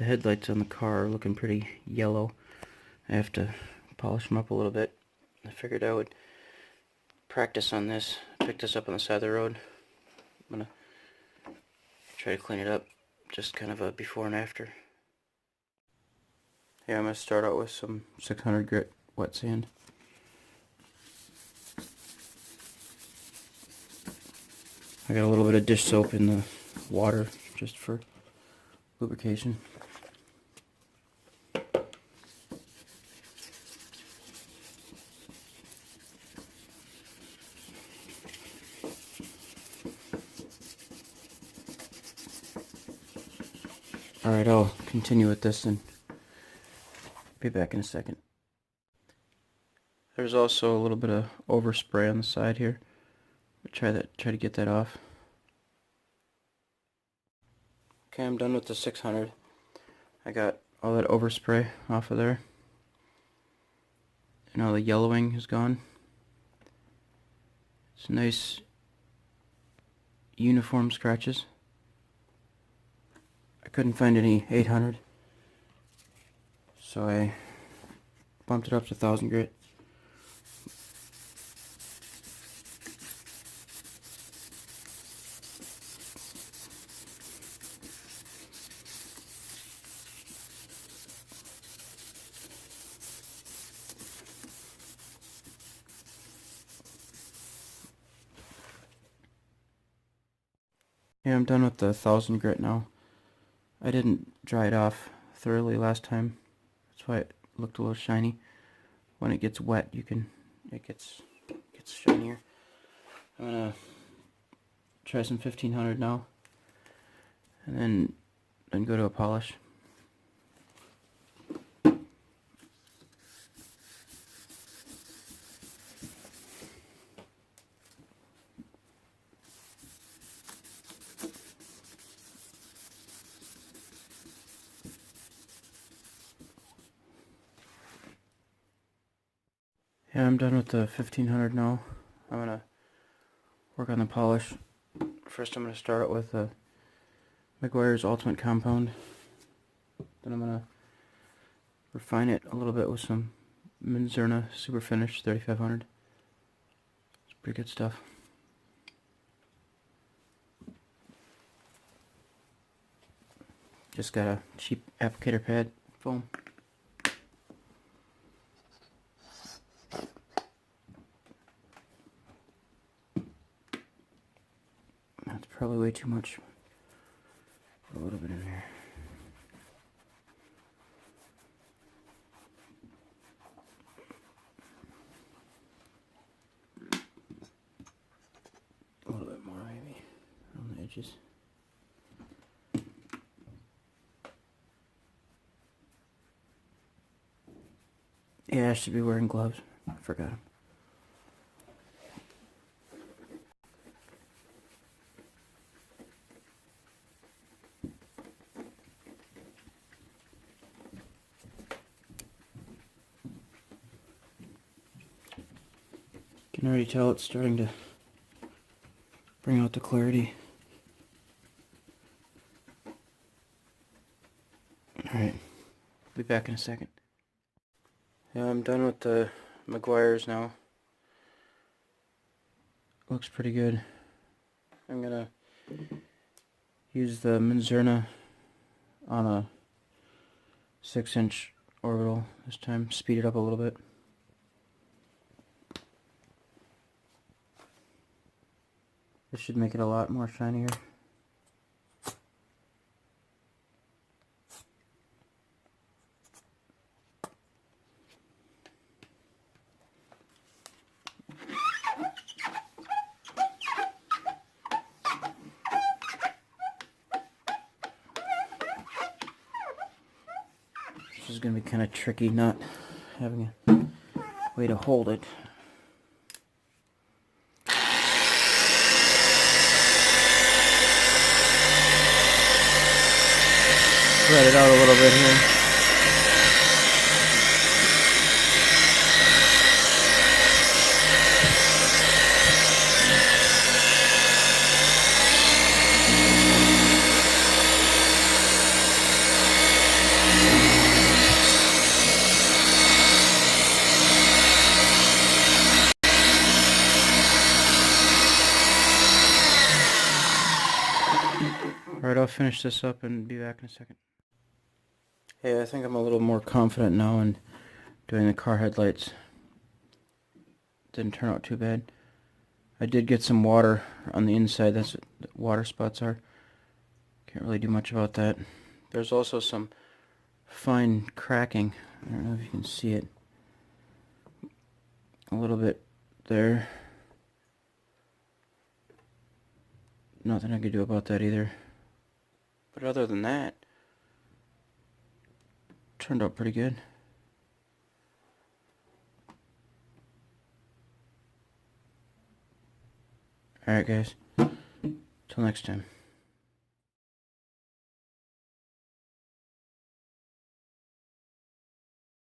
The headlights on the car are looking pretty yellow. I have to polish them up a little bit. I figured I would practice on this. Pick this up on the side of the road. I'm gonna try to clean it up, just kind of a before and after. Yeah, I'm gonna start out with some 600 grit wet sand. I got a little bit of dish soap in the water just for lubrication. Alright, I'll continue with this and be back in a second. There's also a little bit of overspray on the side here. Try to get that off. Okay, I'm done with the 600. I got all that overspray off of there. And all the yellowing is gone. It's nice uniform scratches. I couldn't find any 800, so I bumped it up to 1000 grit. Yeah, I'm done with the 1000 grit now. I didn't dry it off thoroughly last time. That's why it looked a little shiny. When it gets wet, it gets shinier. I'm gonna try some 1500 now, and then go to a polish. Yeah, I'm done with the 1500 now. I'm gonna work on the polish. First I'm gonna start it with Meguiar's Ultimate Compound. Then I'm gonna refine it a little bit with some Minzerna Super Finish 3500. It's pretty good stuff. Just got a cheap applicator pad foam. That's probably way too much. Put a little bit in here. A little bit more maybe on the edges. Yeah, I should be wearing gloves. I forgot them. You can already tell it's starting to bring out the clarity. Alright, be back in a second. Yeah, I'm done with the Meguiar's now. Looks pretty good. I'm gonna use the Minzerna on a 6-inch orbital this time. Speed it up a little bit. This should make it a lot more shinier. This is going to be kind of tricky not having a way to hold it. Spread it out a little bit here. Alright, I'll finish this up and be back in a second. Hey, I think I'm a little more confident now in doing the car headlights. Didn't turn out too bad. I did get some water on the inside, that's what the water spots are. Can't really do much about that. There's also some fine cracking. I don't know if you can see it. A little bit there. Nothing I could do about that either. But other than that, turned out pretty good. Alright guys, till next time.